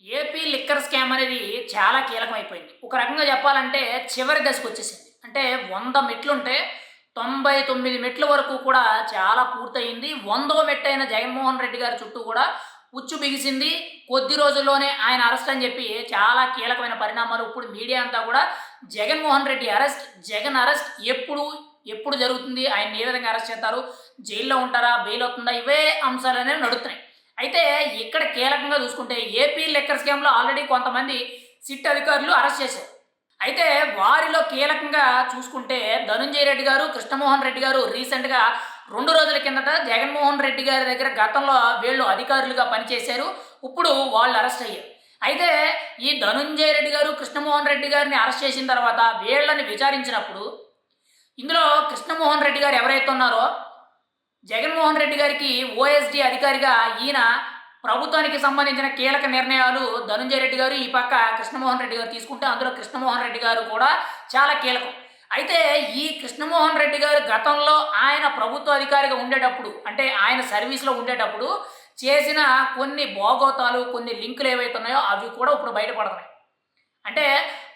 AP liquor scam అనేది చాలా కీలకమైపోయింది. ఒక రకంగా చెప్పాలంటే చివరి దశకొచ్చేసింది. అంటే 100 మెట్లుంటే 99 మెట్ల వరకు కూడా చాలా పూర్తయింది. 100వ మెట్టయిన జగన్మోహన్ రెడ్డి గారి చుట్టూ కూడా ఉచ్చు బిగిసింది. కొద్ది రోజుల్లోనే ఆయన అరెస్ట్ అని చెప్పి చాలా కీలకమైన పరిణామాలు ఇప్పుడు మీడియా అంతా కూడా జగన్మోహన్ రెడ్డి అరెస్ట్, జగన్ అరెస్ట్ ఎప్పుడు జరుగుతుంది? ఆయన్ని ఏ విధంగా అరెస్ట్ చేస్తారు? జైల్లో ఉంటారా? బెయిల్ అవుతుందా? ఇవే అంశాలనేవి నడుస్తున్నాయి. అయితే ఇక్కడ కీలకంగా చూసుకుంటే ఏపీ లిక్కర్ స్కామ్‌లో ఆల్రెడీ కొంతమంది సిట్ అధికారులు అరెస్ట్ చేశారు. అయితే వారిలో కీలకంగా చూసుకుంటే ధనుంజయ రెడ్డి గారు, కృష్ణమోహన్ రెడ్డి గారు రీసెంట్‌గా 2 రోజుల కిందట జగన్మోహన్ రెడ్డి గారి దగ్గర గతంలో వీళ్ళు అధికారులుగా పనిచేశారు. ఇప్పుడు వాళ్ళు అరెస్ట్ అయ్యారు. అయితే ఈ ధనుంజయ రెడ్డి గారు, కృష్ణమోహన్ రెడ్డి గారిని అరెస్ట్ చేసిన తర్వాత వీళ్ళని విచారించినప్పుడు ఇందులో కృష్ణమోహన్ రెడ్డి గారు ఎవరైతే ఉన్నారో జగన్మోహన్ రెడ్డి గారికి ఓఎస్డీ అధికారిగా ఈయన ప్రభుత్వానికి సంబంధించిన కీలక నిర్ణయాలు ధనుంజయ రెడ్డి గారు, ఈ పక్క కృష్ణమోహన్ రెడ్డి గారు తీసుకుంటే అందులో కృష్ణమోహన్ రెడ్డి గారు కూడా చాలా కీలకం. అయితే ఈ కృష్ణమోహన్ రెడ్డి గారు గతంలో ఆయన ప్రభుత్వ అధికారిగా ఉండేటప్పుడు అంటే ఆయన సర్వీస్‌లో ఉండేటప్పుడు చేసిన కొన్ని భోగోతాలు, కొన్ని లింకులు ఏవైతే ఉన్నాయో అవి కూడా ఇప్పుడు బయటపడుతున్నాయి. అంటే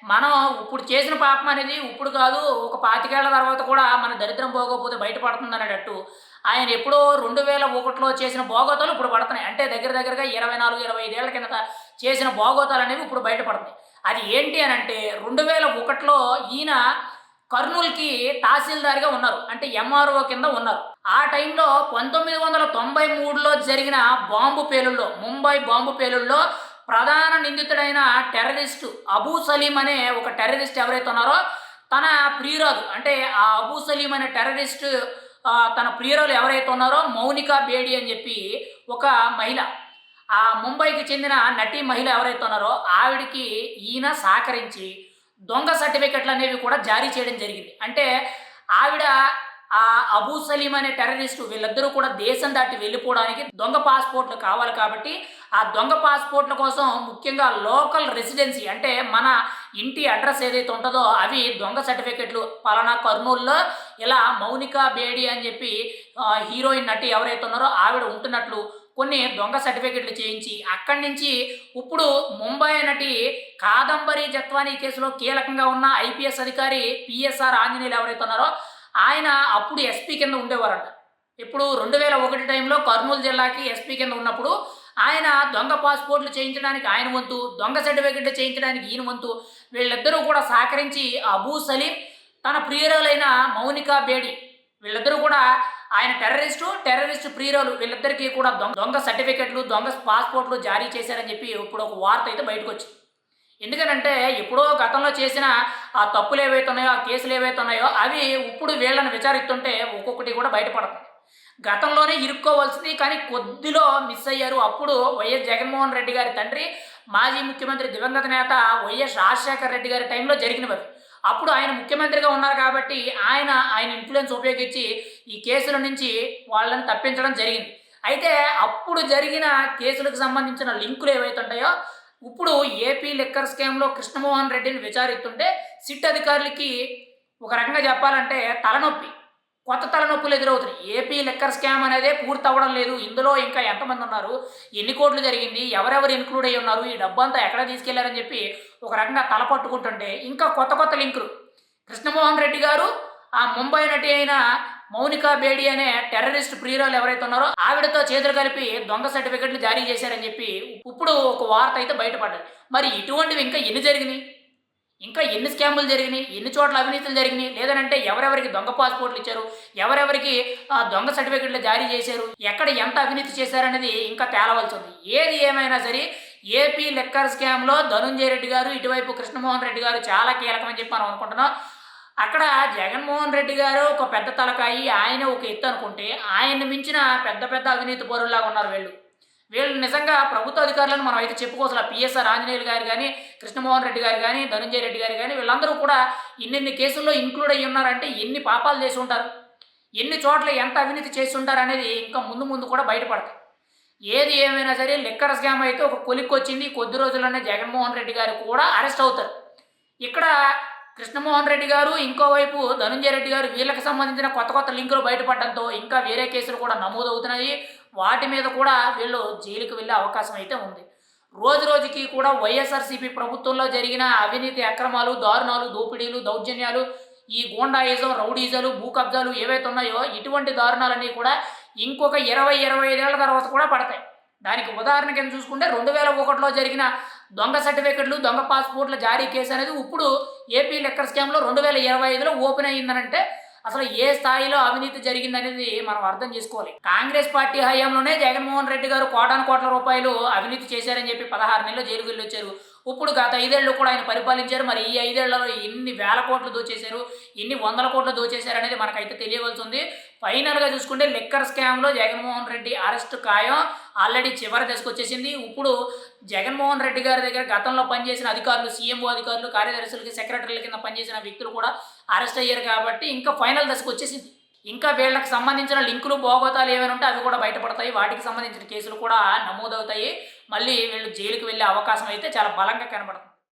మనం ఇప్పుడు చేసిన పాపం అనేది ఇప్పుడు కాదు, ఒక 25 ఏళ్ల తర్వాత కూడా మన దరిద్రం పోకపోతే బయటపడుతుందనేటట్టు ఆయన ఎప్పుడో 2001లో చేసిన భోగోతాలు ఇప్పుడు పడుతున్నాయి. అంటే దగ్గరగా 24, 25 ఏళ్ల కిందట చేసిన భోగోతాలనేవి ఇప్పుడు బయటపడుతున్నాయి. అది ఏంటి అనంటే 2001లో ఈయన కర్నూల్‌కి తహసీల్దార్‌గా ఉన్నారు. అంటే ఎంఆర్ఓ కింద ఉన్నారు. ఆ టైంలో 1993లో జరిగిన బాంబు పేలుల్లో, ముంబై బాంబు పేలుల్లో ప్రధాన నిందితుడైన టెర్రరిస్టు అబూ సలీం అనే ఒక టెర్రరిస్ట్ ఎవరైతే ఉన్నారో తన ప్రియురాలు అంటే ఆ అబూ సలీం అనే టెర్రరిస్టు తన ప్రియురాలు ఎవరైతే ఉన్నారో మౌనికా బేడి అని చెప్పి ఒక మహిళ, ఆ ముంబైకి చెందిన నటి మహిళ ఎవరైతే ఉన్నారో ఆవిడికి ఈయన సహకరించి దొంగ సర్టిఫికెట్లు అనేవి కూడా జారీ చేయడం జరిగింది. అంటే ఆవిడ ఆ అబూ సలీం అనే టెర్రరిస్టు వీళ్ళిద్దరూ కూడా దేశం దాటి వెళ్ళిపోవడానికి దొంగ పాస్‌పోర్ట్‌లు కావాలి కాబట్టి, ఆ దొంగ పాస్‌పోర్ట్‌ల కోసం ముఖ్యంగా లోకల్ రెసిడెన్సీ అంటే మన ఇంటి అడ్రెస్ ఏదైతే ఉంటదో అవి దొంగ సర్టిఫికెట్లు పలానా కర్నూల్‌లో ఇలా మౌనికా బేడి అని చెప్పి హీరోయిన్ నటి ఎవరైతే ఉన్నారో ఆవిడ ఉంటున్నట్లు కొన్ని దొంగ సర్టిఫికెట్లు చేయించి అక్కడి నుంచి ఇప్పుడు ముంబై నటి కాదంబరి జత్వానీ కేసులో కీలకంగా ఉన్న ఐపీఎస్ అధికారి పీఎస్ఆర్ ఆంజనేయులు ఎవరైతే ఉన్నారో ఆయన అప్పుడు ఎస్పీ కింద ఉండేవారంట. ఇప్పుడు 2001 టైంలో కర్నూలు జిల్లాకి ఎస్పీ కింద ఉన్నప్పుడు ఆయన దొంగ పాస్‌పోర్ట్‌లు చేయించడానికి ఆయన వంతు, దొంగ సర్టిఫికెట్లు చేయించడానికి ఈయన వంతు వీళ్ళిద్దరూ కూడా సహకరించి అబూ సలీం తన ప్రియురాలైన మౌనికా బేడి వీళ్ళిద్దరూ కూడా ఆయన టెర్రరిస్టు ప్రియురాలు వీళ్ళిద్దరికీ కూడా దొంగ సర్టిఫికెట్లు, దొంగ పాస్‌పోర్ట్‌లు జారీ చేశారని చెప్పి ఇప్పుడు ఒక వార్త అయితే బయటకొచ్చింది. ఎందుకనంటే ఎప్పుడో గతంలో చేసిన ఆ తప్పులు ఏవైతే ఉన్నాయో, ఆ కేసులు ఏవైతే ఉన్నాయో అవి ఇప్పుడు వీళ్ళని విచారిస్తుంటే ఒక్కొక్కటి కూడా బయటపడుతుంది. గతంలోనే ఇరుక్కోవాల్సింది కానీ కొద్దిలో మిస్ అయ్యారు. అప్పుడు వైఎస్ జగన్మోహన్ రెడ్డి గారి తండ్రి, మాజీ ముఖ్యమంత్రి దివంగత నేత వైఎస్ రాజశేఖర రెడ్డి గారి టైంలో జరిగినవవి. అప్పుడు ఆయన ముఖ్యమంత్రిగా ఉన్నారు కాబట్టి ఆయన ఇన్‌ఫ్లూయెన్స్ ఉపయోగించి ఈ కేసుల నుంచి వాళ్ళని తప్పించడం జరిగింది. అయితే అప్పుడు జరిగిన కేసులకు సంబంధించిన లింకులు ఏవైతే ఉంటాయో ఇప్పుడు ఏపీ లిక్కర్ స్కామ్‌లో కృష్ణమోహన్ రెడ్డిని విచారిస్తుంటే సిట్ అధికారులకి ఒక రకంగా చెప్పాలంటే తలనొప్పి. కొత్త తలనొప్పులు ఎదురవుతున్నాయి. ఏపీ లిక్కర్ స్కామ్ అనేదే పూర్తవ్వడం లేదు. ఇందులో ఇంకా ఎంతమంది ఉన్నారు? ఎన్ని కోట్లు జరిగింది? ఎవరెవరు ఇన్క్లూడ్ అయ్యి ఉన్నారు? ఈ డబ్బంతా ఎక్కడ తీసుకెళ్లారని చెప్పి ఒక రకంగా తల పట్టుకుంటుంటే ఇంకా కొత్త లింకులు. కృష్ణమోహన్ రెడ్డి గారు ఆ ముంబై నటి అయిన మౌనికా బేడి అనే టెర్రరిస్ట్ ప్రియురాలు ఎవరైతే ఉన్నారో ఆవిడతో చేతులు కలిపి దొంగ సర్టిఫికెట్లు జారీ చేశారని చెప్పి ఇప్పుడు ఒక వార్త అయితే బయటపడ్డది. మరి ఇటువంటివి ఇంకా ఎన్ని జరిగినాయి? ఇంకా ఎన్ని స్కాములు జరిగినాయి? ఎన్ని చోట్ల అవినీతులు జరిగినాయి? లేదనంటే ఎవరెవరికి దొంగ పాస్‌పోర్ట్‌లు ఇచ్చారు? ఎవరెవరికి దొంగ సర్టిఫికెట్లు జారీ చేశారు? ఎక్కడ ఎంత అవినీతి చేశారనేది ఇంకా తేలవలసి ఉంది. ఏది ఏమైనా సరే ఏపీ లిక్కర్ స్కామ్‌లో ధనుంజయ రెడ్డి గారు, ఇటువైపు కృష్ణమోహన్ రెడ్డి గారు చాలా కీలకమని చెప్పి మనం అనుకుంటున్నాం. అక్కడ జగన్మోహన్ రెడ్డి గారు ఒక పెద్ద తలకాయి, ఆయన ఒక ఎత్తు అనుకుంటే, ఆయన్ని మించిన పెద్ద అవినీతి పరుల్లాగా ఉన్నారు వీళ్ళు. వీళ్ళు నిజంగా ప్రభుత్వ అధికారులను మనం అయితే చెప్పుకోవాల్సిన పీఎస్ఆర్ ఆంజనేయులు గారు గానీ, కృష్ణమోహన్ రెడ్డి గారు గానీ, ధనుంజయ రెడ్డి గారు గానీ వీళ్ళందరూ కూడా ఇన్నిన్ని కేసుల్లో ఇంక్లూడ్ అయ్యి ఉన్నారంటే ఎన్ని పాపాలు చేసి ఉంటారు? ఎన్ని చోట్ల ఎంత అవినీతి చేసి ఉంటారనేది ఇంకా ముందు కూడా బయటపడతాయి. ఏది ఏమైనా సరే లిక్కర్ స్కామ్ అయితే ఒక కొలిక్కొచ్చింది. కొద్ది రోజుల్లోనే జగన్మోహన్ రెడ్డి గారు కూడా అరెస్ట్ అవుతారు. ఇక్కడ కృష్ణమోహన్ రెడ్డి గారు, ఇంకోవైపు ధనుంజయ రెడ్డి గారు వీళ్ళకి సంబంధించిన కొత్త లింకులు బయటపడడంతో ఇంకా వేరే కేసులు కూడా నమోదవుతున్నాయి. వాటి మీద కూడా వీళ్ళు జైలుకి వెళ్ళే అవకాశం అయితే ఉంది. రోజు రోజుకి కూడా వైఎస్ఆర్సీపీ ప్రభుత్వంలో జరిగిన అవినీతి అక్రమాలు, దారుణాలు, దోపిడీలు, దౌర్జన్యాలు, ఈ గూండాయిజం, రౌడీజాలు, భూ కబ్జాలు ఏవైతే ఉన్నాయో ఇటువంటి దారుణాలన్నీ కూడా ఇంకొక 20, 25 ఏళ్ల తర్వాత కూడా పడతాయి. దానికి ఉదాహరణ కింద చూసుకుంటే 2001లో జరిగిన దొంగ సర్టిఫికెట్లు, దొంగ పాస్‌పోర్ట్‌ల జారీ కేసు అనేది ఇప్పుడు ఏపీ లిక్కర్ స్కామ్‌లో 2025లో ఓపెన్ అయిందనంటే అసలు ఏ స్థాయిలో అవినీతి జరిగిందనేది మనం అర్థం చేసుకోవాలి. కాంగ్రెస్ పార్టీ హయాంలోనే జగన్మోహన్ రెడ్డి గారు కోటాను కోట్ల రూపాయలు అవినీతి చేశారని చెప్పి 16 నెలలు జైలుకి వెళ్ళొచ్చారు. ఇప్పుడు గత 5 ఏళ్ళు కూడా ఆయన పరిపాలించారు. మరి ఈ 5 ఏళ్లలో ఎన్ని వేల కోట్లు దోచేశారు, ఎన్ని వందల కోట్లు దోచేశారు అనేది మనకైతే తెలియవలసి ఉంది. ఫైనల్‌గా చూసుకుంటే లిక్కర్ స్కామ్‌లో జగన్మోహన్ రెడ్డి అరెస్ట్ ఖాయం. ఆల్రెడీ చివరి దశకొచ్చేసింది. ఇప్పుడు జగన్మోహన్ రెడ్డి గారి దగ్గర గతంలో పనిచేసిన అధికారులు, సీఎంఓ అధికారులు, కార్యదర్శులకి, సెక్రటరీల కింద పనిచేసిన వ్యక్తులు కూడా అరెస్ట్ అయ్యారు కాబట్టి ఇంకా ఫైనల్ దశకొచ్చేసింది. ఇంకా వీళ్ళకి సంబంధించిన లింకులు, భోగోతాలు ఏమైనా ఉంటే అవి కూడా బయటపడతాయి. వాటికి సంబంధించిన కేసులు కూడా నమోదవుతాయి. మళ్ళీ వీళ్ళు జైలుకి వెళ్ళే అవకాశం అయితే చాలా బలంగా కనబడుతుంది.